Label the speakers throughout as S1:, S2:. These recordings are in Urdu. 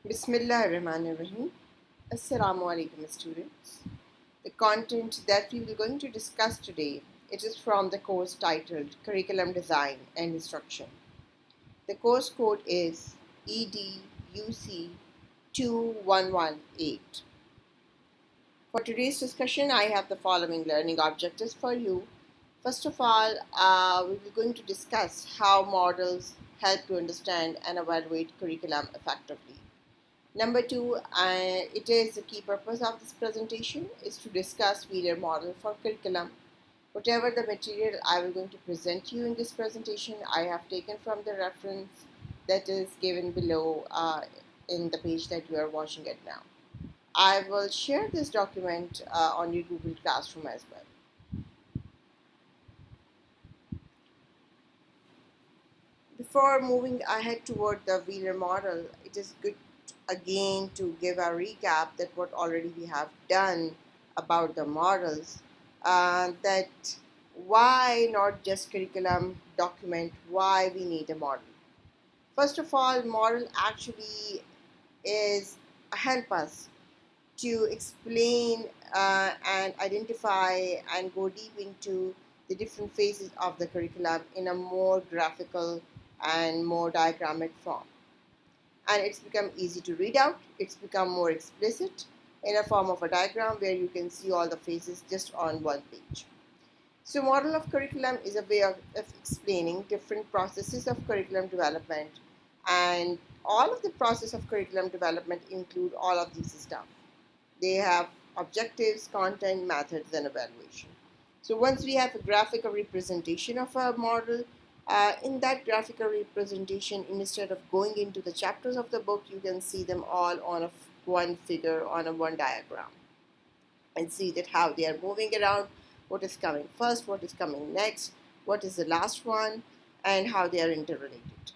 S1: Bismillah ar-Rahman ar-Rahim. Assalamu alaikum students. The content that we are going to discuss today, it is from the course titled Curriculum Design and Instruction. The course code is EDUC 2118. For today's discussion, I have the following learning objectives for you. First of all, we are going to discuss how models help to understand and evaluate curriculum effectively. Number two, it is the key purpose of this presentation is to discuss Wheeler model for curriculum. Whatever the material I will going to present you in this presentation, I have taken from the reference that is given below in the page that you are watching it now. I will share this document on your Google Classroom as well. Before moving ahead toward the Wheeler model, it is good again to give a recap that what already we have done about the models, that why not just curriculum document, why we need a model. First of all, model actually is help us to explain and identify and go deep into the different phases of the curriculum in a more graphical and more diagrammatic form. And it's become easy to read out, it's become more explicit in a form of a diagram where you can see all the phases just on one page. So model of curriculum is a way of explaining different processes of curriculum development, and all of the process of curriculum development include all of these stuff. They have objectives, content, methods, and evaluation. So once we have a graphical representation of a model, in that graphical representation, instead of going into the chapters of the book, you can see them all on one figure, on a one diagram, and see that how they are moving around, what is coming first, what is coming next, what is the last one, and how they are interrelated.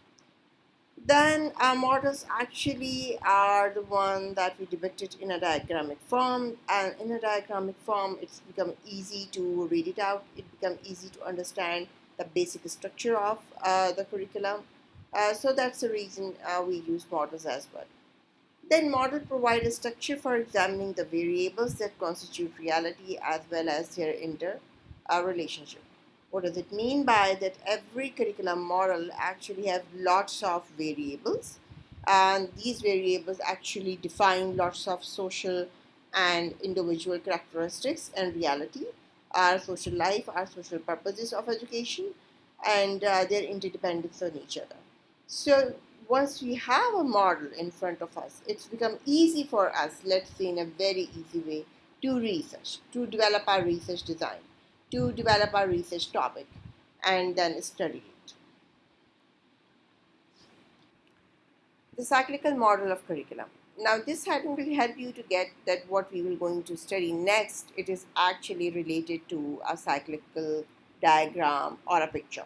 S1: Then our models actually are the one that we depicted in a diagrammatic form, and in a diagrammatic form it's become easy to read it out, it become easy to understand the basic structure of the curriculum. So that's the reason we use models as well. Then model provide a structure for examining the variables that constitute reality as well as their inter relationship. What does it mean by that? Every curriculum model actually have lots of variables, and these variables actually define lots of social and individual characteristics and reality, our social life, our social purposes of education, and their interdependence on each other. So once we have a model in front of us, it's become easy for us, let's say in a very easy way, to research, to develop our research design, to develop our research topic, and then study it. The cyclical model of curriculum. Now this heading will help you to get that what we will going to study next, it is actually related to a cyclical diagram or a picture.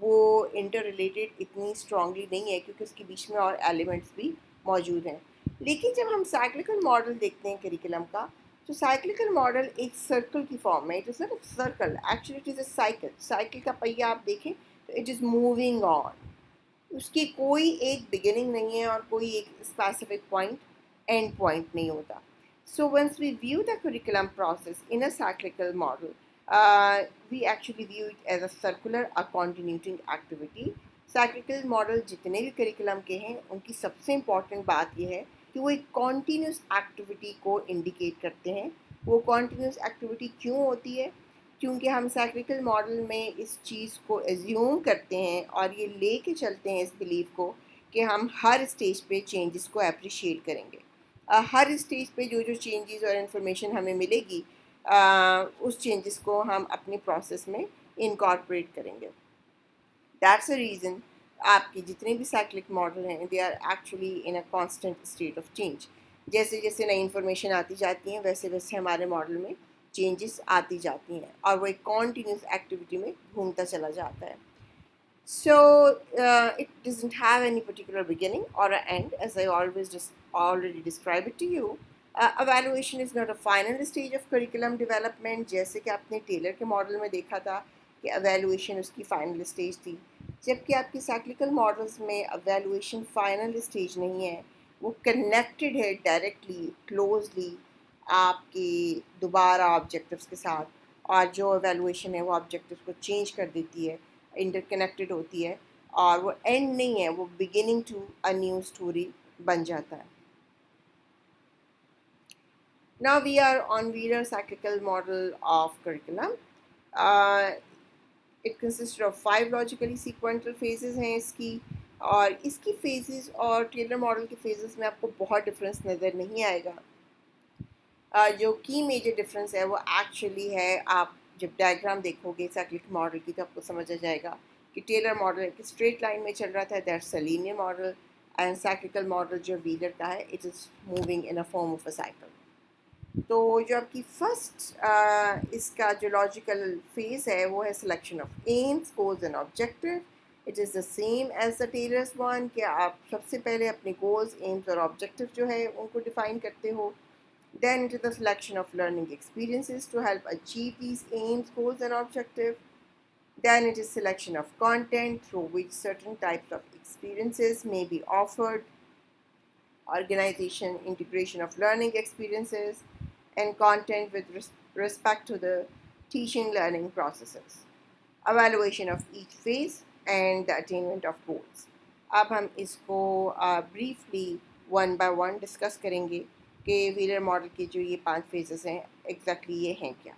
S1: وہ انٹر ریلیٹڈ اتنی اسٹرانگلی نہیں ہے کیونکہ اس کے بیچ میں اور ایلیمنٹس بھی موجود ہیں. لیکن جب ہم سائیکلیکل ماڈل دیکھتے ہیں کریکولم کا, تو سائیکلیکل ماڈل ایک سرکل کی فارم میں. It is not a circle, actually it is a cycle. Cycle کا پہیہ آپ دیکھیں تو اٹ از موونگ آن. اس کی کوئی ایک بگننگ نہیں ہے اور کوئی ایک اسپیسیفک پوائنٹ اینڈ پوائنٹ نہیں ہوتا. So once we view the curriculum process in a cyclical model, we actually view it as a circular or continuing activity. Cyclical model جتنے بھی کریکولم کے ہیں ان کی سب سے امپورٹنٹ بات یہ ہے کہ وہ ایک کانٹینیوس ایکٹیویٹی کو انڈیکیٹ کرتے ہیں. وہ کانٹینیوس ایکٹیویٹی کیوں ہوتی ہے؟ کیونکہ ہم سائیکلیکل ماڈل میں اس چیز کو ایزیوم کرتے ہیں اور یہ لے کے چلتے ہیں اس بلیف کو کہ ہم ہر اسٹیج پہ چینجز کو اپریشیٹ کریں گے. ہر اسٹیج پہ جو جو چینجز اور انفارمیشن ہمیں ملے گی, اس چینجز کو ہم اپنی پروسیس میں انکارپوریٹ کریں گے. دیٹس اے ریزن آپ کی جتنے بھی سائیکلک ماڈل ہیں they are actually in a constant state of change. جیسے جیسے نئی انفارمیشن آتی جاتی ہیں ویسے ویسے ہمارے ماڈل میں چینجز آتی جاتی ہیں اور وہ ایک کنٹینیوس ایکٹیویٹی میں گھومتا چلا جاتا ہے. So it doesn't have any particular beginning or an end, as I always just already described it to you. Evaluation is not a final stage of curriculum development. جیسے کہ آپ نے ٹیلر کے ماڈل میں دیکھا تھا کہ ایویلویشن اس کی فائنل اسٹیج تھی, جبکہ آپ کی سائیکلیکل ماڈلس میں ایویلویشن فائنل اسٹیج نہیں ہے. وہ کنیکٹڈ ہے ڈائریکٹلی, کلوزلی آپ کی دوبارہ آبجیکٹیوس کے ساتھ, اور جو ایویلویشن ہے وہ آبجیکٹیوس کو چینج کر دیتی ہے, انٹر کنیکٹڈ ہوتی ہے, اور وہ اینڈ نہیں ہے, وہ beginning to a new story بن جاتا ہے. Now we are on Wheeler cyclical model of curriculum. It consists of 5 logically sequential phases ہیں اس کی, اور اس کی phases اور ٹیلر ماڈل کے phases میں آپ کو بہت ڈفرینس نظر نہیں آئے گا. جو کی میجر ڈفرینس ہے وہ ایکچولی ہے, آپ جب ڈائیگرام دیکھو گے سائیکلک ماڈل کی تو آپ کو سمجھ آ جائے گا کہ ٹیلر ماڈل ایک اسٹریٹ لائن میں چل رہا تھا, that's a linear model, and cyclical model جو ویلر کا ہے it is moving in a form of a cycle. تو جو آپ کی فرسٹ اس کا جو لاجیکل فیز ہے وہ ہے selection of aims, goals and objective. It is the same as the Taylor's one کہ آپ سب سے پہلے اپنے گولز, ایمس اور آبجیکٹیو جو ہے ان کو ڈیفائن کرتے ہو. Then it is the selection of learning experiences to help achieve these aims, goals and objectives. Then it is selection of content through which certain types of experiences may be offered. Organization, integration of learning experiences and content with respect to the teaching learning processes. Evaluation of each phase and the attainment of goals. اب ہم اس کو briefly one by one discuss کریں گے کہ ویلر ماڈل کے جو یہ 5 فیزز ہیں ایگزیکٹلی یہ ہیں کیا.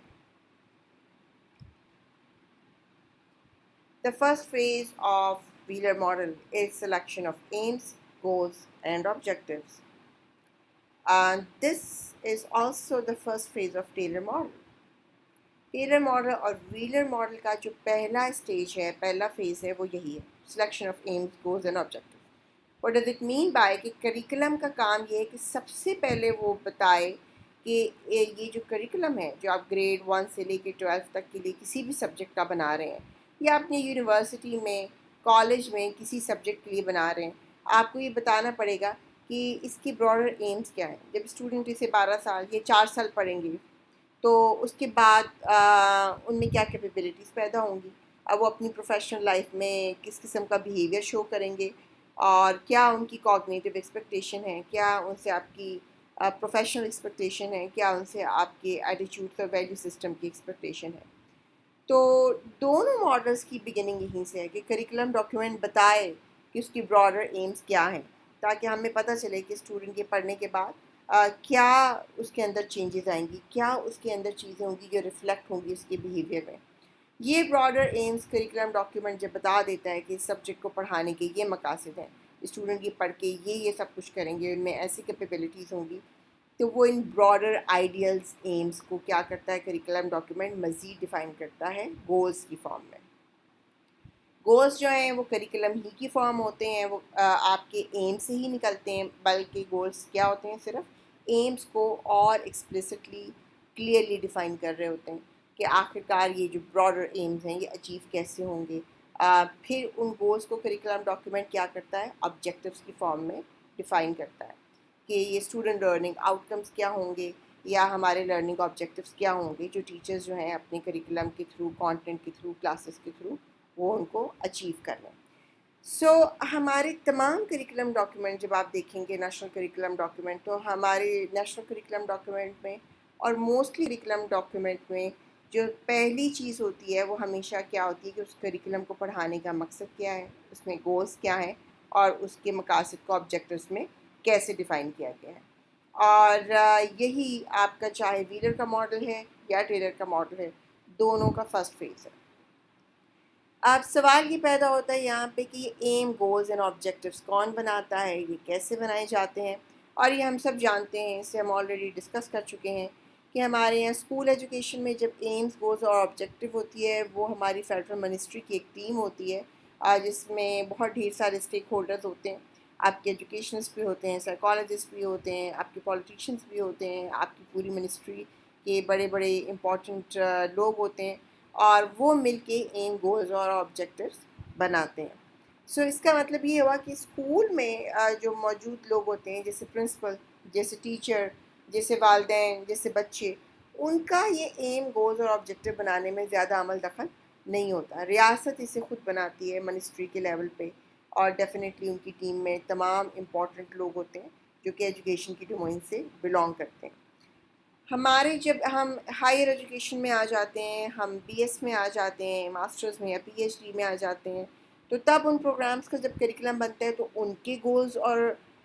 S1: The first phase of Wheeler model is selection of aims, goals and objectives. This is also the first phase of Taylor model. Taylor model اور ویلر ماڈل کا جو پہلا اسٹیج ہے, پہلا فیز ہے, وہ یہی ہے, selection of aims, goals and objective. What does it mean by کہ کریکولم کا کام یہ ہے کہ سب سے پہلے وہ بتائے کہ یہ جو کریکولم ہے جو آپ گریڈ 1 سے لے کے 12 تک کے لیے کسی بھی سبجیکٹ کا بنا رہے ہیں, یا اپنی یونیورسٹی میں, کالج میں کسی سبجیکٹ کے لیے بنا رہے ہیں, آپ کو یہ بتانا پڑے گا کہ اس کی براڈر ایمس کیا ہیں. جب اسٹوڈنٹ اسے 12 سال یا 4 سال پڑھیں گے تو اس کے بعد ان میں کیا کیپیبلٹیز پیدا ہوں گی, اب وہ اپنی پروفیشنل لائف میں کس قسم کا بیہیویئر شو کریں گے, اور کیا ان کی کوگنیٹیو ایکسپیکٹیشن ہے, کیا ان سے آپ کی پروفیشنل ایکسپیکٹیشن ہے, کیا ان سے آپ کے ایٹیچیوڈ اور ویلیو سسٹم کی ایکسپیکٹیشن ہے. تو دونوں ماڈلس کی بگننگ یہیں سے ہے کہ کریکولم ڈاکیومنٹ بتائے کہ اس کی براڈر ایمز کیا ہیں, تاکہ ہمیں پتہ چلے کہ اسٹوڈنٹ کے پڑھنے کے بعد کیا اس کے اندر چینجز آئیں گی, کیا اس کے اندر چیزیں ہوں گی جو ریفلیکٹ ہوں گی اس کے بیہیویئر میں. یہ براڈر ایمز کریکولم ڈاکیومنٹ جب بتا دیتا ہے کہ اس سبجیکٹ کو پڑھانے کے یہ مقاصد ہیں, اسٹوڈنٹ یہ پڑھ کے یہ سب کچھ کریں گے, ان میں ایسی کیپیبلٹیز ہوں گی, تو وہ ان براڈر آئیڈیلز, ایمز کو کیا کرتا ہے کریکولم ڈاکیومنٹ مزید ڈیفائن کرتا ہے گولز کی فارم میں. گولز جو ہیں وہ کریکولم ہی کی فارم ہوتے ہیں, وہ آپ کے ایم سے ہی نکلتے ہیں, بلکہ گولز کیا ہوتے ہیں, صرف ایمز کو اور ایکسپلیسٹلی کلیئرلی ڈیفائن کر رہے ہوتے ہیں کہ آخر کار یہ جو براڈر ایمز ہیں یہ اچیو کیسے ہوں گے, پھر ان گولز کو کریکولم ڈاکیومنٹ کیا کرتا ہے، آبجیکٹیوز کی فارم میں ڈیفائن کرتا ہے کہ یہ اسٹوڈنٹ لرننگ آؤٹ کمس کیا ہوں گے یا ہمارے لرننگ آبجیکٹیوز کیا ہوں گے جو ٹیچرز جو ہیں اپنے کریکولم کے تھرو، کانٹینٹ کے تھرو، کلاسز کے تھرو وہ ان کو اچیو کر لیں. سو ہمارے تمام کریکولم ڈاکیومنٹ جب آپ دیکھیں گے نیشنل کریکولم ڈاکیومنٹ، تو ہمارے نیشنل کریکولم ڈاکیومنٹ میں اور موسٹلی کریکولم ڈاکیومنٹ میں جو پہلی چیز ہوتی ہے وہ ہمیشہ کیا ہوتی ہے کہ اس کریکولم کو پڑھانے کا مقصد کیا ہے، اس میں گولز کیا ہیں اور اس کے مقاصد کو آبجیکٹیوز میں کیسے ڈیفائن کیا گیا ہے. اور یہی آپ کا چاہے ویلر کا ماڈل ہے یا ٹیلر کا ماڈل ہے، دونوں کا فرسٹ فیز ہے. اب سوال یہ پیدا ہوتا ہے یہاں پہ کہ یہ ایم، گولز اینڈ آبجیکٹیوز کون بناتا ہے، یہ کیسے بنائے جاتے ہیں. اور یہ ہم سب جانتے ہیں، اسے ہم آلریڈی ڈسکس کر چکے ہیں کہ ہمارے یہاں اسکول ایجوکیشن میں جب ایمز، گولز اور آبجیکٹیو ہوتی ہے وہ ہماری فیڈرل منسٹری کی ایک ٹیم ہوتی ہے جس میں بہت ڈھیر سارے اسٹیک ہولڈرز ہوتے ہیں. آپ کے ایجوکیشنسٹ بھی ہوتے ہیں، سائیکالوجسٹ بھی ہوتے ہیں، آپ کے پولیٹیشینس بھی ہوتے ہیں، آپ کی پوری منسٹری کے بڑے بڑے امپورٹنٹ لوگ ہوتے ہیں اور وہ مل کے ایم، گولز اور آبجیکٹیوز بناتے ہیں. سو اس کا مطلب یہ ہوا کہ اسکول میں جو موجود لوگ ہوتے ہیں جیسے پرنسپل، جیسے ٹیچر، جیسے والدین، جیسے بچے، ان کا یہ ایم، گولز اور آبجیکٹیو بنانے میں زیادہ عمل دخل نہیں ہوتا. ریاست اسے خود بناتی ہے منسٹری کے لیول پہ، اور ڈیفینیٹلی ان کی ٹیم میں تمام امپورٹنٹ لوگ ہوتے ہیں جو کہ ایجوکیشن کی ڈومین سے بلانگ کرتے ہیں. ہمارے جب ہم ہائر ایجوکیشن میں آ جاتے ہیں، ہم بی ایس میں آ جاتے ہیں، ماسٹرز میں یا پی ایچ ڈی میں آ جاتے ہیں، تو تب ان پروگرامز کا جب کریکولم بنتا ہے تو ان کے گولز اور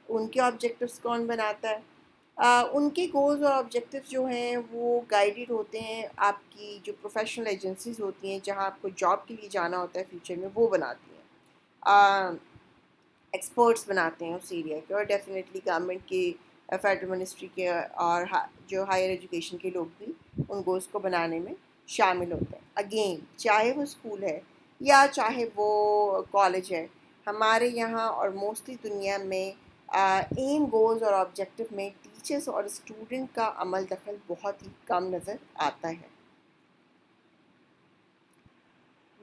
S1: ان کے آبجیکٹیوز کون بناتا ہے؟ ان کے گولز اور آبجیکٹیوز جو ہیں وہ گائیڈڈ ہوتے ہیں آپ کی جو پروفیشنل ایجنسیز ہوتی ہیں جہاں آپ کو جاب کے لیے جانا ہوتا ہے فیوچر میں، وہ بناتی ہیں. ایکسپرٹس بناتے ہیں اس ایریا کے، اور ڈیفینیٹلی گورنمنٹ کی فیڈرل منسٹری کے اور جو ہائر ایجوکیشن کے لوگ بھی ان گولز کو بنانے میں شامل ہوتے ہیں. اگین چاہے وہ اسکول ہے یا چاہے وہ کالج ہے، ہمارے یہاں اور موسٹلی دنیا میں ایم، گولز اور آبجیکٹیو میں ٹیچرز اور اسٹوڈنٹ کا عمل دخل بہت ہی کم نظر آتا ہے.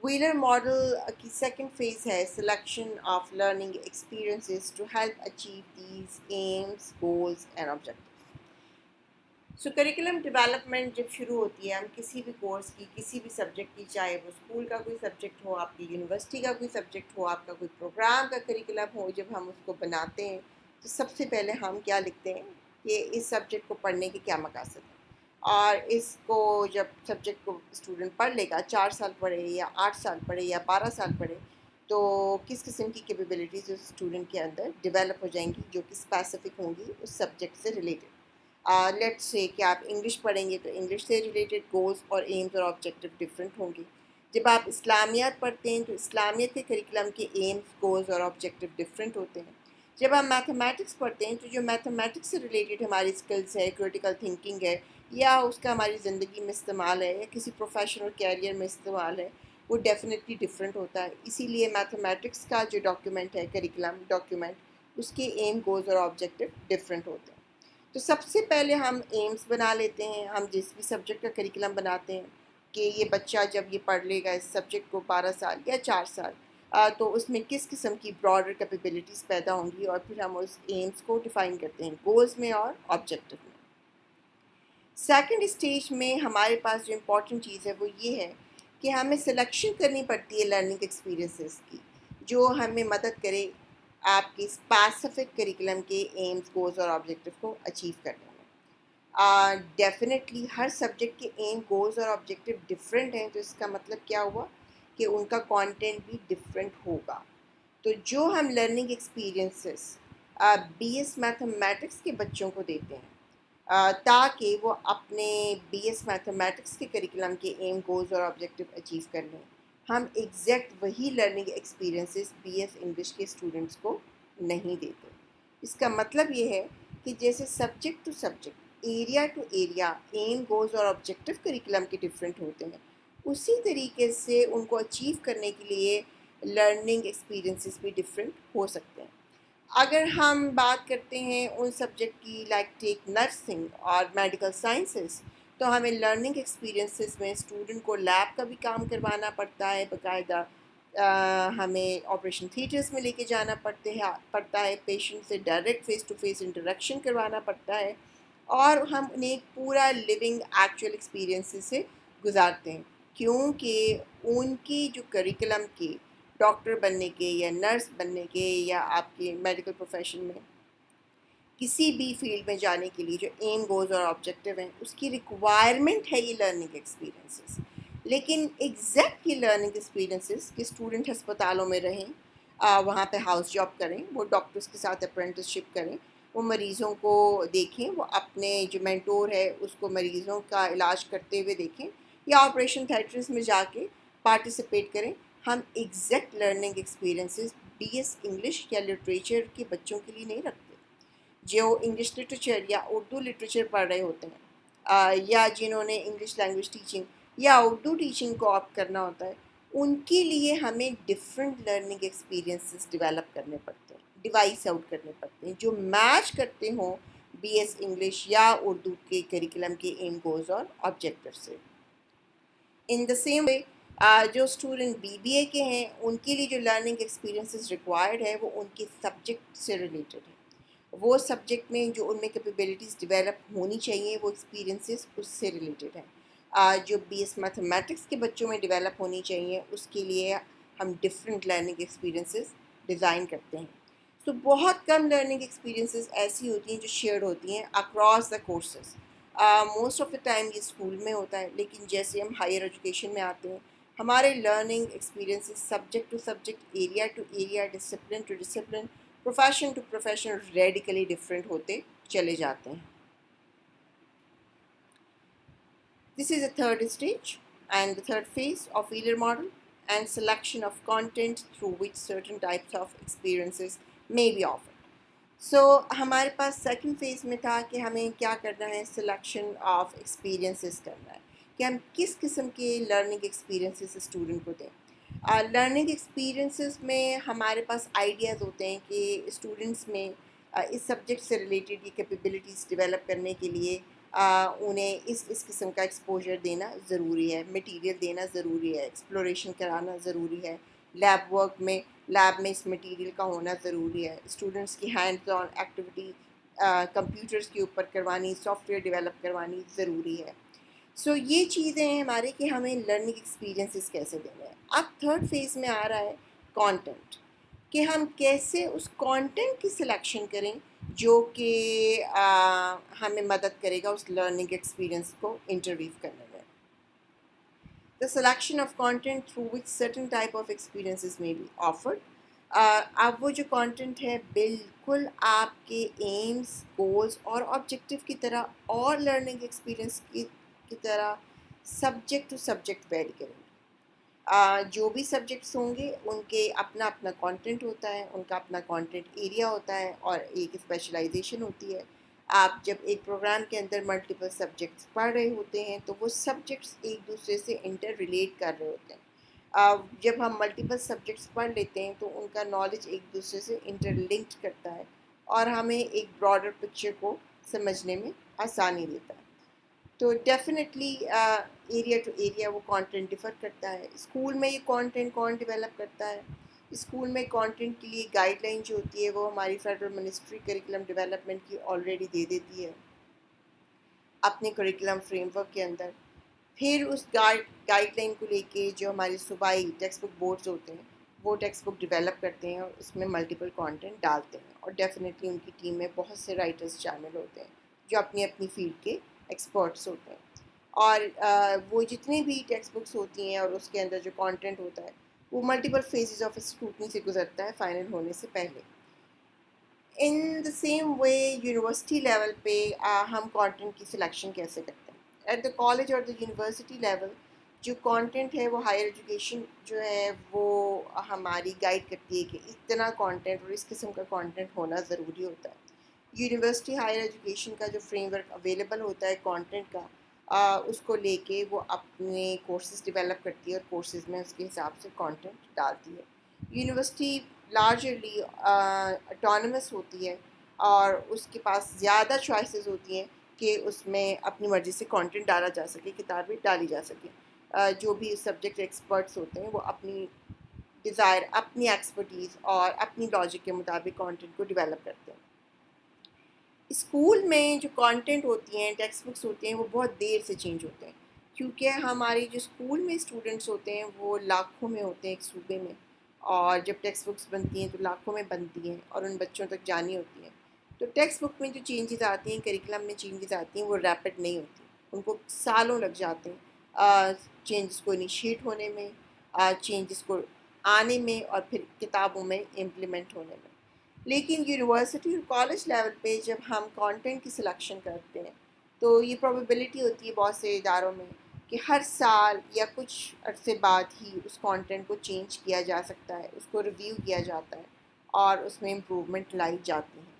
S1: ویلر ماڈل کی سیکنڈ فیز ہے selection of learning experiences to help achieve these aims, goals and objectives. So curriculum development جب شروع ہوتی ہے، ہم کسی بھی کورس کی، کسی بھی سبجیکٹ کی، چاہے وہ اسکول کا کوئی سبجیکٹ ہو، آپ کی یونیورسٹی کا کوئی سبجیکٹ ہو، آپ کا کوئی پروگرام کا کریکولم ہو، جب ہم اس کو بناتے ہیں تو سب سے پہلے ہم کیا لکھتے ہیں کہ اس سبجیکٹ کو پڑھنے کے کیا مقاصد ہیں، اور اس کو جب سبجیکٹ کو اسٹوڈنٹ پڑھ لے گا، 4 سال پڑھے یا 8 سال پڑھے یا 12 سال پڑھے، تو کس قسم کی کیپیبلٹیز اس اسٹوڈنٹ کے اندر ڈیولپ ہو جائیں گی جو کہ اسپیسیفک ہوں گی اس سبجیکٹ سے ریلیٹڈ. لیٹ سے کہ آپ انگلش پڑھیں گے تو انگلش سے ریلیٹڈ گولز اور ایمز اور آبجیکٹیو ڈفرینٹ ہوں گی. جب آپ اسلامیات پڑھتے ہیں تو اسلامیت کے کریکولم کے ایمز، گولز اور آبجیکٹیو ڈفرینٹ ہوتے ہیں. جب آپ میتھمیٹکس پڑھتے ہیں تو جو میتھمیٹکس سے ریلیٹڈ ہماری اسکلز ہے، کریٹیکل تھنکنگ ہے، یا اس کا ہماری زندگی میں استعمال ہے، یا کسی پروفیشنل کیریئر میں استعمال ہے، وہ ڈیفینیٹلی ڈفرینٹ ہوتا ہے. اسی لیے میتھمیٹکس کا جو ڈاکیومنٹ ہے کریکولم ڈاکیومنٹ، اس کے ایم، گولز اور آبجیکٹیو ڈفرینٹ ہوتے ہیں. تو سب سے پہلے ہم ایمز بنا لیتے ہیں. ہم جس بھی سبجیکٹ کا کریکولم بناتے ہیں کہ یہ بچہ جب یہ پڑھ لے گا اس سبجیکٹ کو 12 سال یا 4 سال، تو اس میں کس قسم کی براڈر کیپیبلٹیز پیدا ہوں گی، اور پھر ہم اس ایمز کو ڈیفائن کرتے ہیں گولز میں اور آبجیکٹیو میں. سیکنڈ اسٹیج میں ہمارے پاس جو امپورٹنٹ چیز ہے وہ یہ ہے کہ ہمیں سلیکشن کرنی پڑتی ہے لرننگ ایکسپیرئنسز کی جو ہمیں مدد کرے آپ کے اسپیسیفک کریکولم کے ایمز، گولز اور آبجیکٹیو کو اچیو کرنے میں. ڈیفینیٹلی ہر سبجیکٹ کے ایم، گولز اور آبجیکٹیو ڈفرینٹ ہیں، تو اس کا مطلب کیا ہوا کہ ان کا کانٹینٹ بھی ڈفرینٹ ہوگا. تو جو ہم learning experiences B S mathematics کے بچوں کو دیتے ہیں تاکہ وہ اپنے بی ایس میتھمیٹکس کے کریکولم کے ایم، گولز اور آبجیکٹیو اچیو کر لیں، ہم ایگزیکٹ وہی learning experiences be S English کے اسٹوڈنٹس کو نہیں دیتے. اس کا مطلب یہ ہے کہ جیسے subject to subject, area to area aim, goals اور آبجیکٹیو کریکولم کے ڈفرینٹ ہوتے ہیں، اسی طریقے سے ان کو اچیو کرنے کے لیے لرننگ ایکسپیرئنسز بھی ڈفرینٹ ہو سکتے ہیں. اگر ہم بات کرتے ہیں ان سبجیکٹ کی لائک ٹیک نرسنگ اور میڈیکل سائنسز، تو ہمیں لرننگ ایکسپیرئنسز میں اسٹوڈنٹ کو لیب کا بھی کام کروانا پڑتا ہے باقاعدہ، ہمیں آپریشن تھیٹرز میں لے کے جانا پڑتا ہے، پیشنٹ سے direct face to face interaction کروانا پڑتا ہے، اور ہم انہیں پورا لیونگ ایکچوئل ایکسپیرئنس سے گزارتے ہیں، کیونکہ ان کی جو کریکلم کے ڈاکٹر بننے کے یا نرس بننے کے یا آپ کے میڈیکل پروفیشن میں کسی بھی فیلڈ میں جانے کے لیے جو ایم گولز اور آبجیکٹیو ہیں، اس کی ریکوائرمنٹ ہے یہ لرننگ ایکسپیرینسز. لیکن ایگزیکٹ یہ لرننگ ایکسپیرینسز کہ اسٹوڈنٹ ہسپتالوں میں رہیں، وہاں پہ ہاؤس جاب کریں، وہ ڈاکٹرس کے ساتھ اپرینٹس شپ کریں، وہ مریضوں کو دیکھیں، وہ اپنے جو مینٹور ہے اس کو مریضوں کا علاج کرتے ہوئے دیکھیں، یا آپریشن تھیٹرز میں جا کے پارٹیسپیٹ کریں. ہم exact learning experiences B S English یا لٹریچر کے بچوں کے لیے نہیں رکھتے. جو انگلش لٹریچر یا اردو لٹریچر پڑھ رہے ہوتے ہیں، یا جنہوں نے انگلش لینگویج ٹیچنگ یا اردو ٹیچنگ کو آپٹ کرنا ہوتا ہے، ان کے لیے ہمیں ڈفرینٹ لرننگ ایکسپیرینسز ڈیولپ کرنے پڑتے ہیں، ڈیوائس آؤٹ کرنے پڑتے ہیں جو میچ کرتے ہوں بی ایس انگلش یا اردو کے کریکلم کے ایم گولز اور آبجیکٹیو سے. ان دا سیم وے جو اسٹوڈنٹ بی بی اے کے ہیں، ان کے لیے جو لرننگ ایکسپیرینسز ریکوائرڈ ہے وہ ان کے سبجیکٹ سے ریلیٹڈ ہے. وہ سبجیکٹ میں جو ان میں کیپیبلٹیز ڈیولپ ہونی چاہیے وہ ایکسپیرینسز اس سے ریلیٹڈ ہیں. جو بی ایس میتھمیٹکس کے بچوں میں ڈیولپ ہونی چاہیے اس کے لیے ہم ڈفرینٹ لرننگ ایکسپیرینسز ڈیزائن کرتے ہیں. تو بہت کم لرننگ ایکسپیرینسز ایسی ہوتی ہیں جو شیئرڈ ہوتی ہیں across the courses. Most of the time یہ اسکول میں ہوتا ہے، لیکن جیسے ہم ہائر ایجوکیشن میں آتے ہیں ہمارے learning experiences subject to subject, area to area, discipline to discipline, profession to profession radically different ہوتے چلے جاتے ہیں. This is the third stage and the third phase of Wheeler model and selection of content through which certain types of experiences may be offered. سو ہمارے پاس سیکنڈ فیز میں تھا کہ ہمیں کیا کرنا ہے، سلیکشن آف ایکسپیرینسز کرنا ہے کہ ہم کس قسم کے لرننگ ایکسپیرینسز اسٹوڈنٹ کو دیں. لرننگ ایکسپیرینسز میں ہمارے پاس آئیڈیاز ہوتے ہیں کہ اسٹوڈنٹس میں اس سبجیکٹ سے ریلیٹڈ یہ کیپیبلٹیز ڈیولپ کرنے کے لیے انہیں اس قسم کا ایکسپوجر دینا ضروری ہے، مٹیریل دینا ضروری ہے، ایکسپلوریشن کرانا ضروری ہے، لیب ورک میں لیب میں اس مٹیریل کا ہونا ضروری ہے، اسٹوڈنٹس کی ہینڈز آن ایکٹیویٹی کمپیوٹرز کے اوپر کروانی، سافٹ ویئر ڈیولپ کروانی ضروری ہے. سو یہ چیزیں ہیں ہمارے کہ ہمیں لرننگ ایکسپیرینسز کیسے دینے ہیں. اب تھرڈ فیز میں آ رہا ہے کانٹینٹ، کہ ہم کیسے اس کانٹینٹ کی سلیکشن کریں جو کہ ہمیں مدد کرے گا اس لرننگ ایکسپیرینس کو انٹرویو کرنے میں. The selection of content through which certain type of experiences may be offered. اب وہ جو کانٹینٹ ہے بالکل آپ کے ایمز، گولز اور آبجیکٹیو کی طرح اور لرننگ ایکسپیرینس کی طرح سبجیکٹ ٹو سبجیکٹ ویری کریں گے. جو بھی سبجیکٹس ہوں گے ان کے اپنا اپنا کانٹینٹ ہوتا ہے، ان کا اپنا کانٹینٹ ایریا ہوتا ہے اور ایک اسپیشلائزیشن ہوتی ہے. آپ جب ایک پروگرام کے اندر ملٹیپل سبجیکٹس پڑھ رہے ہوتے ہیں تو وہ سبجیکٹس ایک دوسرے سے انٹر ریلیٹ کر رہے ہوتے ہیں. جب ہم ملٹیپل سبجیکٹس پڑھ لیتے ہیں تو ان کا نالج ایک دوسرے سے انٹر لنکڈ کرتا ہے اور ہمیں ایک براڈر پکچر کو سمجھنے میں آسانی دیتا ہے. تو ڈیفینیٹلی ایریا ٹو ایریا وہ کانٹینٹ ڈفر کرتا ہے. اسکول میں یہ کانٹینٹ کون ڈیولپ کرتا ہے؟ اسکول میں کانٹینٹ کے لیے گائیڈ لائن جو ہوتی ہے وہ ہماری فیڈرل منسٹری کریکلم ڈیولپمنٹ کی آلریڈی دے دیتی ہے اپنے کریکلم فریم ورک کے اندر. پھر اس گائیڈ لائن کو لے کے جو ہمارے صوبائی ٹیکسٹ بک بورڈز ہوتے ہیں وہ ٹیکسٹ بک ڈیولپ کرتے ہیں اور اس میں ملٹیپل کانٹینٹ ڈالتے ہیں، اور ڈیفینیٹلی ان کی ٹیم میں بہت سے رائٹرز شامل ہوتے ہیں جو اپنی اپنی فیلڈ کے ایکسپرٹس ہوتے ہیں. اور وہ جتنی بھی ٹیکسٹ بکس ہوتی ہیں اور اس کے اندر جو کانٹینٹ ہوتا ہے وہ ملٹیپل فیزز آف اسکروٹنی سے گزرتا ہے فائنل ہونے سے پہلے. In the same way university level پہ ہم کانٹینٹ کی سلیکشن کیسے کرتے ہیں. ایٹ دا کالج اور دا یونیورسٹی لیول جو کانٹینٹ ہے وہ ہائر ایجوکیشن جو ہے وہ ہماری گائیڈ کرتی ہے کہ اتنا کانٹینٹ اور اس قسم کا کانٹینٹ ہونا ضروری ہوتا ہے. یونیورسٹی ہائر ایجوکیشن کا جو فریم ورک اویلیبل ہوتا ہے کانٹینٹ کا، اس کو لے کے وہ اپنے کورسز ڈیولپ کرتی ہے اور کورسز میں اس کے حساب سے کانٹینٹ ڈالتی ہے. یونیورسٹی لارجرلی اٹانومس ہوتی ہے اور اس کے پاس زیادہ چوائسیز ہوتی ہیں کہ اس میں اپنی مرضی سے کانٹینٹ ڈالا جا سکے، کتابیں ڈالی جا سکیں. جو بھی سبجیکٹ ایکسپرٹس ہوتے ہیں وہ اپنی ڈیزائر اپنی ایکسپرٹیز اور اپنی لاجک کے مطابق کانٹینٹ کو ڈیولپ کرتے ہیں. اسکول میں جو کانٹینٹ ہوتی ہیں، ٹیکسٹ بکس ہوتے ہیں، وہ بہت دیر سے چینج ہوتے ہیں، کیونکہ ہمارے جو اسکول میں اسٹوڈنٹس ہوتے ہیں وہ لاکھوں میں ہوتے ہیں ایک صوبے میں، اور جب ٹیکسٹ بکس بنتی ہیں تو لاکھوں میں بنتی ہیں اور ان بچوں تک جانی ہوتی ہیں. تو ٹیکسٹ بک میں جو چینجز آتی ہیں، کریکلم میں چینجز آتی ہیں، وہ ریپڈ نہیں ہوتی، ان کو سالوں لگ جاتے ہیں چینجز کو انیشیٹ ہونے میں، چینجز کو آنے میں، اور پھر کتابوں میں امپلیمنٹ ہونے میں. لیکن یونیورسٹی اور کالج لیول پہ جب ہم کانٹینٹ کی سلیکشن کرتے ہیں تو یہ پروبیبلٹی ہوتی ہے بہت سے اداروں میں کہ ہر سال یا کچھ عرصے بعد ہی اس کانٹینٹ کو چینج کیا جا سکتا ہے، اس کو ریویو کیا جاتا ہے اور اس میں امپروومنٹ لائی جاتی ہیں.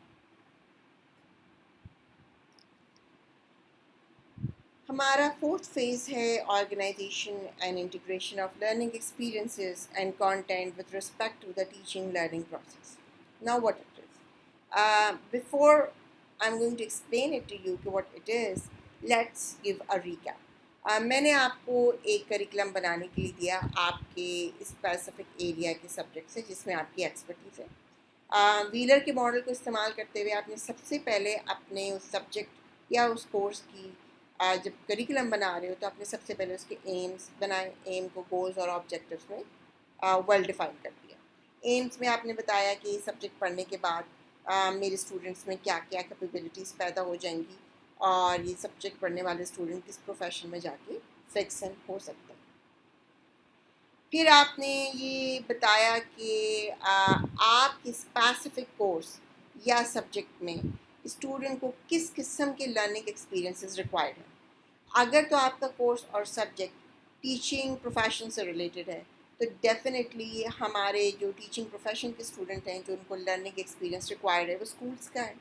S1: ہمارا فورتھ فیز ہے organisation and integration of learning experiences and content with respect to the teaching learning process. Now what it is? Before I'm going to explain it to you what it is, let's give a recap. میں نے آپ کو ایک کریکلم بنانے کے لیے دیا آپ کے اسپیسیفک ایریا کے سبجیکٹ سے جس میں آپ کی ایکسپرٹیز ہے. ویلر کے ماڈل کو استعمال کرتے ہوئے آپ نے سب سے پہلے اپنے اس سبجیکٹ یا اس کورس کی جب کریکلم بنا رہے ہو تو آپ نے سب سے پہلے اس کے ایمز بنائے، ایم کو گولز اور آبجیکٹیوز میں ویل ڈیفائن کر دیا. ایمز میں آپ نے بتایا کہ سبجیکٹ پڑھنے کے بعد میرے اسٹوڈنٹس میں کیا کیا کیپیبلٹیز پیدا ہو جائیں گی اور یہ سبجیکٹ پڑھنے والے اسٹوڈنٹ کس پروفیشن میں جا کے فکسن ہو سکتے ہیں. پھر آپ نے یہ بتایا کہ آپ کے اسپیسیفک کورس یا سبجیکٹ میں اسٹوڈنٹ کو کس قسم کے لرننگ ایکسپیرئنسز ریکوائرڈ ہیں. اگر تو آپ کا کورس اور سبجیکٹ ٹیچنگ پروفیشن سے ریلیٹڈ ہے تو ڈیفینیٹلی ہمارے جو ٹیچنگ پروفیشن کے اسٹوڈنٹ ہیں جو ان کو لرننگ ایکسپیرئنس ریکوائرڈ ہے وہ اسکولس کا ہے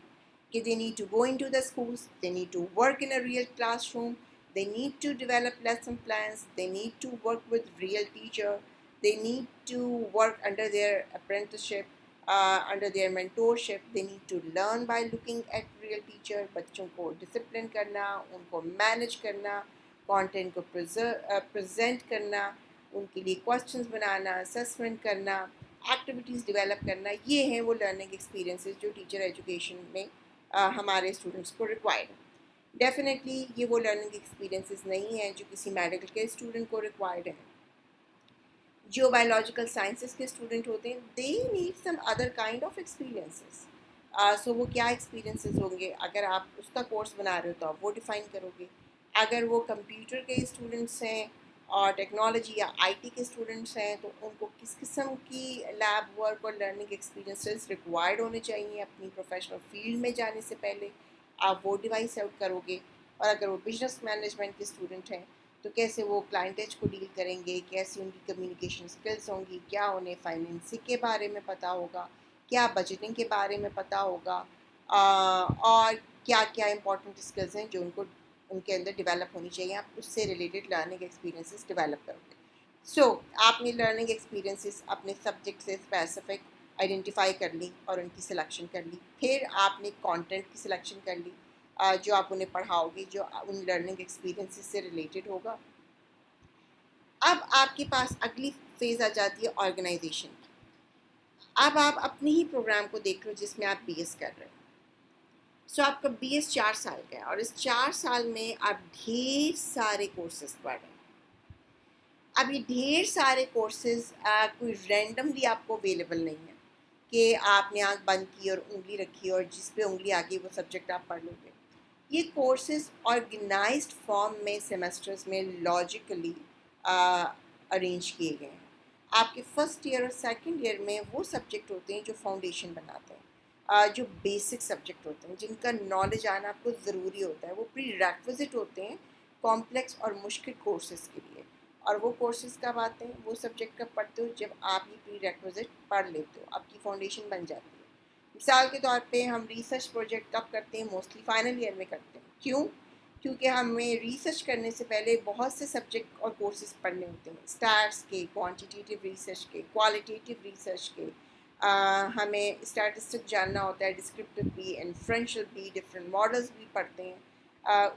S1: کہ they need to go in to the schools, they need to work in a real classroom, they need to develop lesson plans, they need to work with real teacher, they need to work under their apprenticeship, under their mentorship, they need to learn by looking at real teacher. بچوں کو ڈسپلن کرنا، ان کو مینج کرنا، کانٹینٹ کو پریزنٹ کرنا، ان کے لیے کوشچنز بنانا، اسسمنٹ کرنا، ایکٹیویٹیز ڈیولپ کرنا، یہ ہیں وہ لرننگ ایکسپیرئنسز جو ٹیچر ایجوکیشن میں ہمارے اسٹوڈنٹس کو ریکوائرڈ ہیں. ڈیفینیٹلی یہ وہ لرننگ ایکسپیرئنسز نہیں ہیں جو کسی میڈیکل کے اسٹوڈنٹ کو ریکوائرڈ ہیں. جو بایولوجیکل سائنسز کے اسٹوڈنٹ ہوتے ہیں they need some other kind of experiences. So وہ کیا ایکسپیرئنسز ہوں گے؟ اگر آپ اس کا کورس بنا رہے ہو تو آپ وہ ڈیفائن کرو گے. اگر وہ کمپیوٹر کے اسٹوڈنٹس ہیں اور ٹیکنالوجی یا آئی ٹی کے اسٹوڈنٹس ہیں تو ان کو کس قسم کی لیب ورک اور لرننگ ایکسپیرئنسز ریکوائرڈ ہونے چاہیے اپنی پروفیشنل فیلڈ میں جانے سے پہلے، آپ وہ ڈیوائس آؤٹ کرو گے. اور اگر وہ بزنس مینجمنٹ کے اسٹوڈنٹ ہیں تو کیسے وہ کلائنٹیج کو ڈیل کریں گے، کیسے ان کی کمیونیکیشن اسکلس ہوں گی، کیا انہیں فائنینسنگ کے بارے میں پتہ ہوگا، کیا بجٹنگ کے بارے میں پتہ ہوگا، اور کیا کیا امپورٹنٹ اسکلز ہیں جو ان کو ان کے اندر ڈیولپ ہونی چاہیے. آپ اس سے ریلیٹڈ لرننگ ایکسپیرئنسز ڈیولپ کرو گے. سو آپ نے لرننگ ایکسپیرئنسز اپنے سبجیکٹ سے اسپیسیفک آئیڈینٹیفائی کر لی اور ان کی سلیکشن کر لی. پھر آپ نے کانٹینٹ کی سلیکشن کر لی جو آپ انہیں پڑھاؤ گے جو ان لرننگ ایکسپیرئنسز سے ریلیٹڈ ہوگا. اب آپ کے پاس اگلی فیز آ جاتی ہے آرگنائزیشن کی. اب آپ اپنی ہی پروگرام کو دیکھ لو جس میں آپ بی ایس کر رہے ہو. سو آپ کا بی ایس 4 سال کا ہے اور اس 4 سال میں آپ ڈھیر سارے کورسز پڑھ رہے ہیں. اب یہ ڈھیر سارے کورسز کوئی رینڈملی آپ کو اویلیبل نہیں ہے کہ آپ نے آنکھ بند کی اور انگلی رکھی اور جس پہ انگلی آ گئی وہ سبجیکٹ آپ پڑھ لو گے. یہ کورسز آرگنائزڈ فارم میں سیمسٹرز میں لاجیکلی ارینج کیے گئے ہیں. آپ کے فرسٹ ایئر اور سیکنڈ ایئر میں وہ سبجیکٹ ہوتے ہیں جو فاؤنڈیشن بناتے ہیں، جو بیسک سبجیکٹ ہوتے ہیں جن کا نالج آنا آپ کو ضروری ہوتا ہے. وہ پری ریکوزٹ ہوتے ہیں کمپلیکس اور مشکل کورسز کے لیے. اور وہ کورسز کب آتے ہیں؟ وہ سبجیکٹ کب پڑھتے ہو جب آپ یہ پری ریکوزٹ پڑھ لیتے ہو، آپ کی فاؤنڈیشن بن جاتی ہے. مثال کے طور پہ ہم ریسرچ پروجیکٹ کب کرتے ہیں؟ موسٹلی فائنل ایئر میں کرتے ہیں. کیوں؟ کیونکہ ہمیں ریسرچ کرنے سے پہلے بہت سے سبجیکٹ اور کورسز پڑھنے ہوتے ہیں، اسٹیٹس کے، کوانٹیٹیو ریسرچ کے، کوالٹیٹیو ریسرچ کے. ہمیں اسٹیٹسٹک جاننا ہوتا ہے، ڈسکرپٹیو بھی، انفرینشیل بھی، ڈفرینٹ ماڈلز بھی پڑھتے ہیں.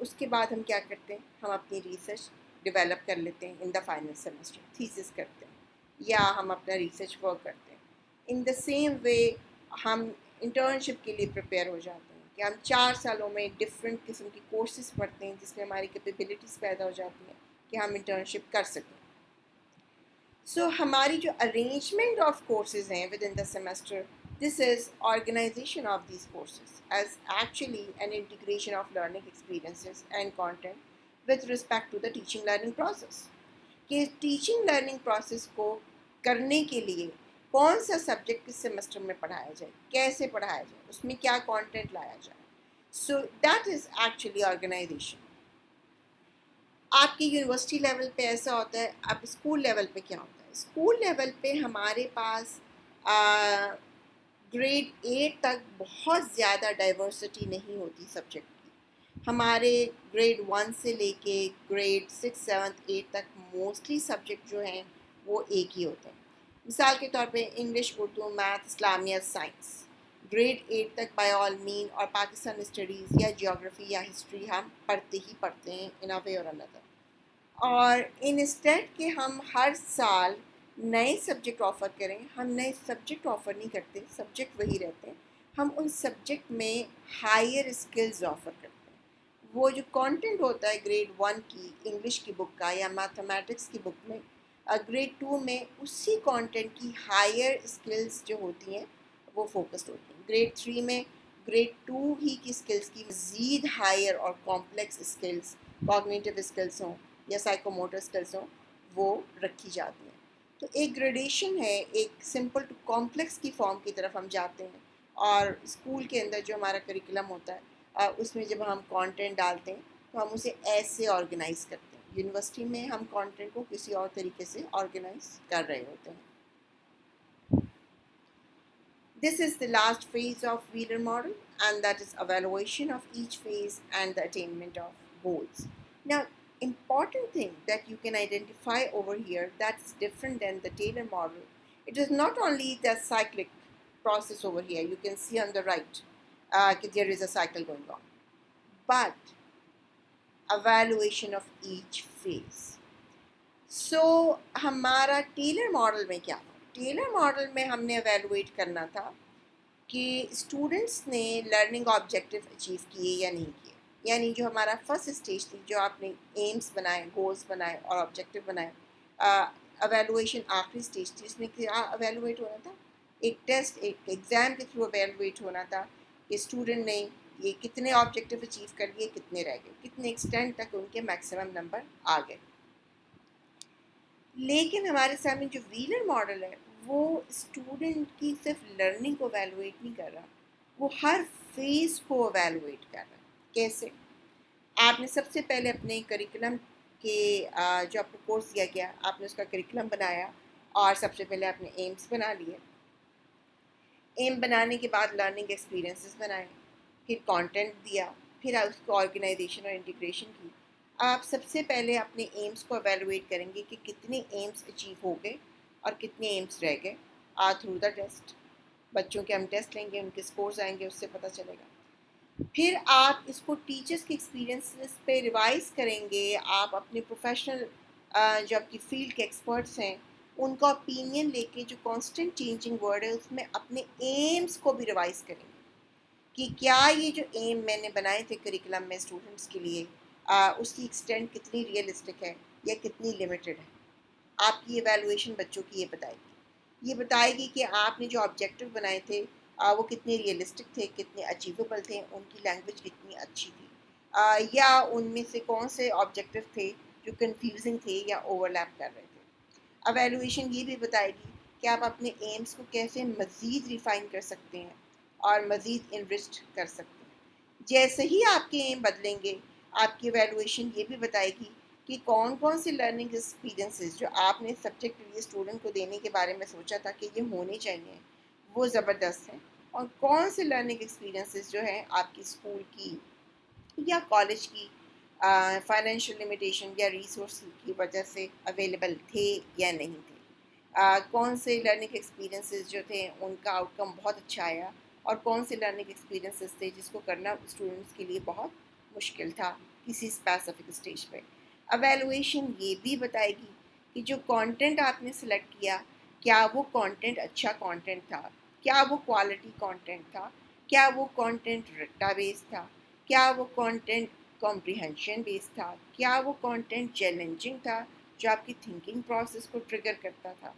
S1: اس کے بعد ہم کیا کرتے ہیں؟ ہم اپنی ریسرچ ڈیولپ کر لیتے ہیں ان دا فائنل سیمسٹر، تھیسس کرتے ہیں. یا ہم اپنا ریسرچ ورک کرتے ہیں. ان دا سیم وے ہم انٹرنشپ کے لیے پریپیئر ہو جاتے ہیں کہ ہم 4 سالوں میں ڈفرینٹ قسم کی کورسز پڑھتے ہیں جس میں ہماری کیپیبلٹیز پیدا ہو جاتی ہیں کہ ہم انٹرنشپ کر سکیں. سو ہماری جو ارینجمنٹ آف کورسز ہیں with in the semester, this is organization of these courses as actually an integration of learning experiences and content with respect to the teaching learning process. کہ ٹیچنگ لرننگ پروسیس کو کرنے کے لیے کون سا سبجیکٹ کس سیمسٹر میں پڑھایا جائے, کیسے پڑھایا جائے, اس میں کیا کانٹینٹ لایا جائے. So that is actually organisation. آپ کی یونیورسٹی لیول پہ ایسا ہوتا ہے, اب اسکول لیول پہ کیا ہوتا ہے؟ اسکول لیول پہ ہمارے پاس گریڈ 8 تک بہت زیادہ ڈائیورسٹی نہیں ہوتی سبجیکٹ کی. ہمارے گریڈ 1 سے لے کے گریڈ 6 7 8 تک موسٹلی سبجیکٹ جو ہیں وہ ایک ہی ہوتے ہیں. مثال کے طور پہ انگلش, اردو, میتھ, اسلامیہ, سائنس. گریڈ 8 تک بائی آل مین اور پاکستان اسٹڈیز یا جیوگرافی یا ہسٹری ہم پڑھتے ہی پڑھتے ہیں ان اے وے اور اندر. اور انسٹیڈ کہ ہم ہر سال نئے سبجیکٹ آفر کریں, ہم نئے سبجیکٹ آفر نہیں کرتے, سبجیکٹ وہی رہتے ہیں. ہم ان سبجیکٹ میں ہائر اسکلز آفر کرتے ہیں. وہ جو کانٹینٹ ہوتا ہے گریڈ 1 کی انگلش کی بک کا یا میتھمیٹکس کی بک میں, گریڈ 2 میں اسی کانٹینٹ کی ہائر اسکلز جو ہوتی ہیں وہ فوکسڈ ہوتی ہیں. گریڈ 3 میں گریڈ 2 ہی کی اسکلز کی مزید ہائر اور کمپلیکس اسکلز, کوگنیٹیو اسکلز ہوں یا سائیکو موٹر اسکلز ہوں, وہ رکھی جاتی ہیں. تو ایک گریڈیشن ہے, ایک سمپل ٹو کمپلیکس کی فارم کی طرف ہم جاتے ہیں. اور اسکول کے اندر جو ہمارا کریکولم ہوتا ہے اس میں جب ہم کانٹینٹ ڈالتے ہیں تو ہم اسے ایسے آرگنائز کرتے ہیں. یونیورسٹی میں ہم کانٹینٹ کو کسی اور طریقے سے آرگنائز کر رہے ہوتے ہیں. This is the last phase of Wheeler model, and that is evaluation of each phase and the attainment of goals. Now, important thing that you can identify over here that's different than the Taylor model, it is not only the cyclic process over here, you can see on the right there is a cycle going on, but evaluation of each phase. سو ہمارا ٹیلر ماڈل میں کیا تھا؟ ٹیلر ماڈل میں ہم نے ایویلویٹ کرنا تھا کہ اسٹوڈنٹس نے لرننگ آبجیکٹیو اچیو کیے یا نہیں کیے. یعنی جو ہمارا فرسٹ اسٹیج تھی, جو آپ نے ایمس بنائے, گولس بنائے اور آبجیکٹیو بنائے, ایویلویشن آخری اسٹیج تھی. اس میں کیا ایویلویٹ ہونا تھا؟ ایک ٹیسٹ, ایک ایگزام کے تھرو ایویلویٹ ہونا تھا کہ اسٹوڈنٹ نے یہ کتنے آبجیکٹیو اچیو کر لیے, کتنے رہ گئے, کتنے ایکسٹینڈ تک ان کے میکسیمم نمبر آ گئے. لیکن ہمارے سامنے جو ویلر ماڈل ہے وہ اسٹوڈنٹ کی صرف لرننگ کو ایویلویٹ نہیں کر رہا, وہ ہر فیز کو ایویلویٹ کر رہا ہے. کیسے؟ آپ نے سب سے پہلے اپنے کریکولم کے جو آپ کو کورس دیا گیا, آپ نے اس کا کریکولم بنایا اور سب سے پہلے آپ نے ایمس بنا لیے. ایم بنانے کے بعد لرننگ ایکسپیرینسز بنائے, پھر کانٹینٹ دیا, پھر اس کو آرگنائزیشن اور انٹیگریشن کی. آپ سب سے پہلے اپنے ایمس کو ایویلویٹ کریں گے کہ کتنے ایمس اچیو ہو گئے اور کتنے ایمس رہ گئے تھرو دا ٹیسٹ. بچوں کے ہم ٹیسٹ لیں گے, ان کے اسکورز آئیں گے, اس سے پتہ چلے گا. پھر آپ اس کو ٹیچرس کے ایکسپیرینسز پہ ریوائز کریں گے. آپ اپنے پروفیشنل جو آپ کی فیلڈ کے ایکسپرٹس ہیں ان کا اوپینین لے کے, جو کانسٹنٹ چینجنگ ورڈ ہے اس میں اپنے ایمس کو بھی ریوائز کریں گے کہ کیا یہ جو ایم میں نے بنائے تھے کریکولم میں اسٹوڈنٹس کے لیے, اس کی ایکسٹینٹ کتنی ریئلسٹک ہے یا کتنی لمیٹڈ ہے. آپ کی ایویلویشن بچوں کی یہ بتائے گی. یہ بتائے گی کہ آپ نے جو آبجیکٹیو بنائے تھے وہ کتنے ریئلسٹک تھے, کتنے اچیویبل تھے, ان کی لینگویج کتنی اچھی تھی, یا ان میں سے کون سے آبجیکٹیو تھے جو کنفیوزنگ تھے یا اوور لیپ کر رہے تھے. ایویلویشن یہ بھی بتائے گی کہ آپ اپنے ایمس کو کیسے مزید ریفائن کر سکتے ہیں اور مزید انرچڈ کر سکتے ہیں. جیسے ہی آپ کے ایم بدلیں گے, آپ کی ایویلویشن یہ بھی بتائے گی کہ کون کون سے لرننگ ایکسپیرینسز جو آپ نے سبجیکٹ کے لیے اسٹوڈنٹ کو دینے کے بارے میں سوچا تھا کہ یہ ہونے چاہیے وہ زبردست ہیں, اور کون سے لرننگ ایکسپیرینسز جو ہیں آپ کی اسکول کی یا کالج کی فائنینشیل لمیٹیشن یا ریسورس کی وجہ سے اویلیبل تھے یا نہیں تھے. کون سے لرننگ ایکسپیرینسز جو تھے ان کا آؤٹ کم بہت اچھا آیا, اور کون سے لرننگ ایکسپیرینسز تھے جس کو کرنا اسٹوڈنٹس کے لیے بہت مشکل تھا کسی اسپیسیفک اسٹیج پہ. ایویلویشن یہ بھی بتائے گی کہ جو کانٹینٹ آپ نے سلیکٹ کیا کیا وہ کانٹینٹ اچھا کانٹینٹ تھا، کیا وہ کوالٹی کانٹینٹ تھا، کیا وہ کانٹینٹ رٹا بیس تھا، کیا وہ کانٹینٹ کمپریہنشن بیس تھا، کیا وہ کانٹینٹ چیلنجنگ تھا جو آپ کی تھنکنگ پروسیس کو ٹریگر کرتا تھا۔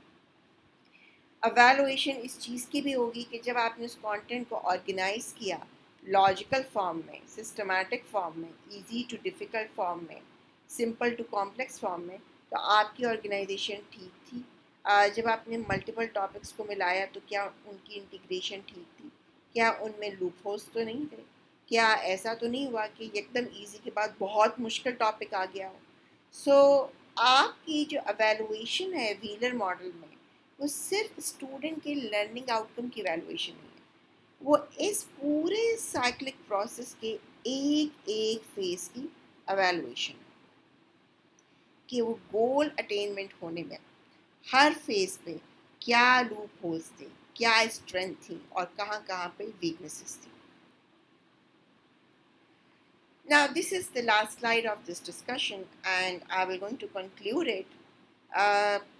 S1: اویلویشن اس چیز کی بھی ہوگی کہ جب آپ نے اس کانٹینٹ کو آرگنائز کیا لاجیکل فارم میں، سسٹمیٹک فارم میں، ایزی ٹو ڈیفیکلٹ فارم میں، سمپل ٹو کمپلیکس فارم میں، تو آپ کی آرگنائزیشن ٹھیک تھی۔ جب آپ نے ملٹیپل ٹاپکس کو ملایا تو کیا ان کی انٹیگریشن ٹھیک تھی، کیا ان میں لوپ ہولس تو نہیں تھے، کیا ایسا تو نہیں ہوا کہ ایک دم ایزی کے بعد بہت مشکل ٹاپک آ گیا ہو۔ سو آپ کی جو اویلویشن ہے ویلر ماڈل میں وہ صرف اسٹوڈنٹ کے لرننگ آؤٹ کم کی ایویلویشن نہیں ہے، وہ اس پورے سائیکلک پروسیس کے ایک ایک فیز کی ایویلویشن ہے کہ وہ گول اٹینمنٹ ہونے میں ہر فیز پہ کیا لوپ ہولس تھے، کیا اسٹرینتھ تھی اور کہاں کہاں پہ ویکنیسز تھی۔ Now this is the last slide of this discussion and I will going to conclude it.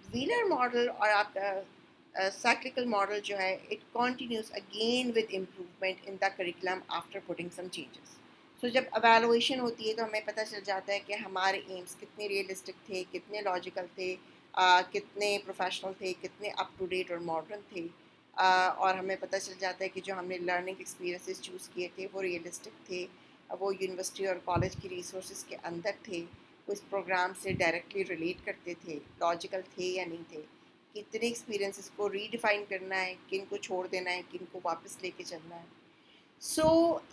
S1: Wheeler model اور آپ کا سائیکلیکل ماڈل جو ہے it continues again with improvement in the curriculum after putting some changes. So جب اویلویشن ہوتی ہے تو ہمیں پتہ چل جاتا ہے کہ ہمارے ایمس کتنے ریئلسٹک تھے، کتنے لاجیکل تھے، کتنے پروفیشنل تھے، کتنے اپ ٹو ڈیٹ اور ماڈرن تھے، اور ہمیں پتہ چل جاتا ہے کہ جو ہم نے لرننگ ایکسپیرینسز چوز کیے تھے وہ ریئلسٹک تھے، وہ یونیورسٹی اور کالج کی ریسورسز کے اندر تھے، اس پروگرام سے ڈائریکٹلی ریلیٹ کرتے تھے، لاجیکل تھے یا نہیں تھے، کتنے ایکسپیرینسز کو ری ڈیفائن کرنا ہے، کن کو چھوڑ دینا ہے، کن کو واپس لے کے چلنا ہے۔ سو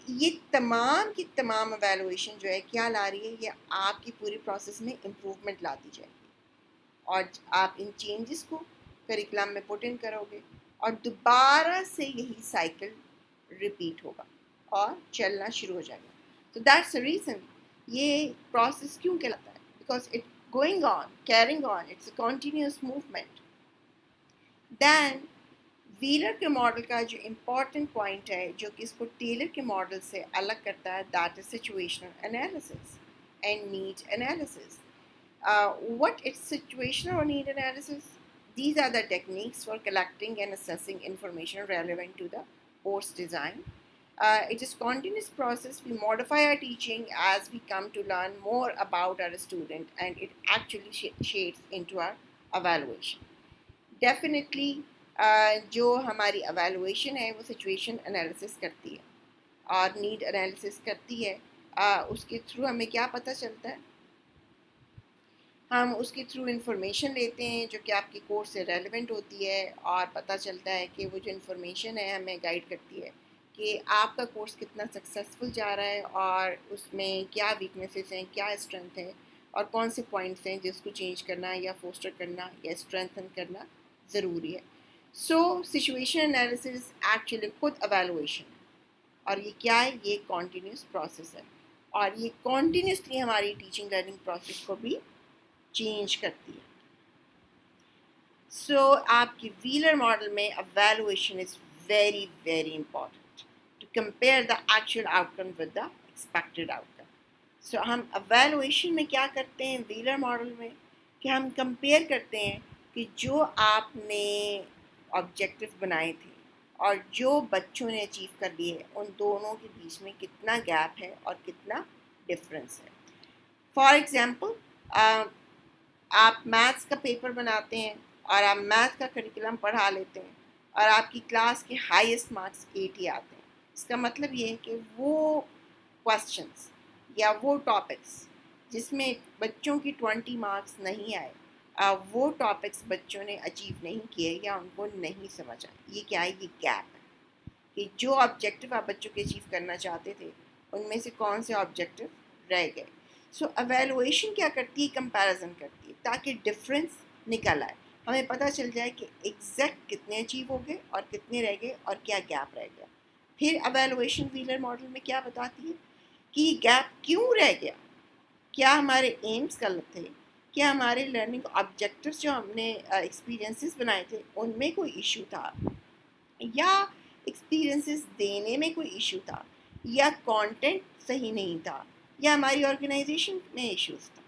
S1: یہ تمام کی تمام ایویلویشن جو ہے کیا لا رہی ہے، یہ آپ کی پوری پروسیس میں امپروومنٹ لاتی جائے گی اور آپ ان چینجز کو کریکولم میں پٹ ان کرو گے اور دوبارہ سے یہی سائیکل ریپیٹ ہوگا اور چلنا شروع ہو جائے گا۔ تو دیٹس اے ریزن یہ پروسیس کیوں کہلاتا ہے، because it going on carrying on, it's a continuous movement. Then Wheeler کے ماڈل کا جو امپورٹنٹ پوائنٹ ہے جو کہ اس کو ٹیلر کے ماڈل سے الگ کرتا ہے، that is situational analysis and need analysis. What is situational or need analysis? These are the techniques for collecting and assessing information relevant to the course design. It is a continuous process. We modify our teaching as we come to learn more about our student, and it actually shades into our evaluation. Definitely, جو ہماری evaluation ہے وہ situation analysis کرتی ہے اور need analysis کرتی ہے۔ اس کے تھرو ہمیں کیا پتہ چلتا ہے، ہم اس کے تھرو انفارمیشن لیتے ہیں جو کہ آپ کی کورس سے ریلیونٹ ہوتی ہے اور پتہ چلتا ہے کہ وہ جو انفارمیشن ہے ہمیں گائیڈ کرتی ہے کہ آپ کا کورس کتنا سکسیزفل جا رہا ہے اور اس میں کیا ویکنیسز ہیں، کیا اسٹرینتھ ہے اور کون سے پوائنٹس ہیں جس کو چینج کرنا یا فوسٹر کرنا یا اسٹرینتھن کرنا ضروری ہے۔ سو سچویشن انالیسس ایکچولی خود ایویلویشن ہے اور یہ کیا ہے، یہ کنٹینیوس پروسیس ہے اور یہ کنٹینیوسلی ہماری ٹیچنگ لرننگ پروسیس کو بھی چینج کرتی ہے۔ سو آپ کی ویلر ماڈل میں evaluation is very very important to compare the actual outcome with the expected outcome. So ہم ایویلویشن میں کیا کرتے ہیں ویلر ماڈل میں کہ ہم کمپیئر کرتے ہیں کہ جو آپ نے آبجیکٹو بنائے تھے اور جو بچوں نے اچیو کر لیے ان دونوں کے بیچ میں کتنا گیپ ہے اور کتنا ڈفرینس ہے۔ فار ایگزامپل، آپ میتھس کا پیپر بناتے ہیں اور آپ میتھ کا کریکولم پڑھا لیتے ہیں اور آپ کی کلاس کے ہائیسٹ مارکس 80 آتے ہیں، اس کا مطلب یہ ہے کہ وہ کوسچنس یا وہ ٹاپکس جس میں بچوں کی 20 مارکس نہیں آئے، وہ ٹاپکس بچوں نے اچیو نہیں کیے یا ان کو نہیں سمجھ آئے۔ یہ کیا ہے، یہ گیپ ہے کہ جو آبجیکٹو آپ بچوں کے اچیو کرنا چاہتے تھے ان میں سے کون سے آبجیکٹو رہ گئے۔ سو ایویلویشن کیا کرتی ہے، کمپیریزن کرتی ہے تاکہ ڈفرینس نکل آئے، ہمیں پتہ چل جائے کہ ایگزیکٹ کتنے اچیو ہو گئے اور کتنے رہ گئے اور کیا گیپ رہ گیا۔ پھر ایویلویشن ویلر ماڈل میں کیا بتاتی ہے کہ یہ گیپ کیوں رہ گیا، کیا ہمارے ایمس غلط تھے، کیا ہمارے لرننگ آبجیکٹیوز جو ہم نے ایکسپیرینسز بنائے تھے ان میں کوئی ایشو تھا، یا ایکسپیرینسز دینے میں کوئی ایشو تھا، یا کانٹینٹ صحیح نہیں تھا، یا ہماری آرگنائزیشن میں ایشوز تھا۔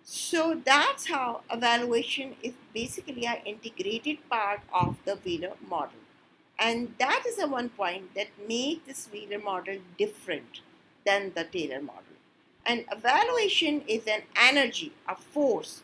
S1: So that's how evaluation is basically an integrated part of the Wheeler model. And that is the one point that makes this Wheeler model different than the Taylor model. And evaluation is an energy, a force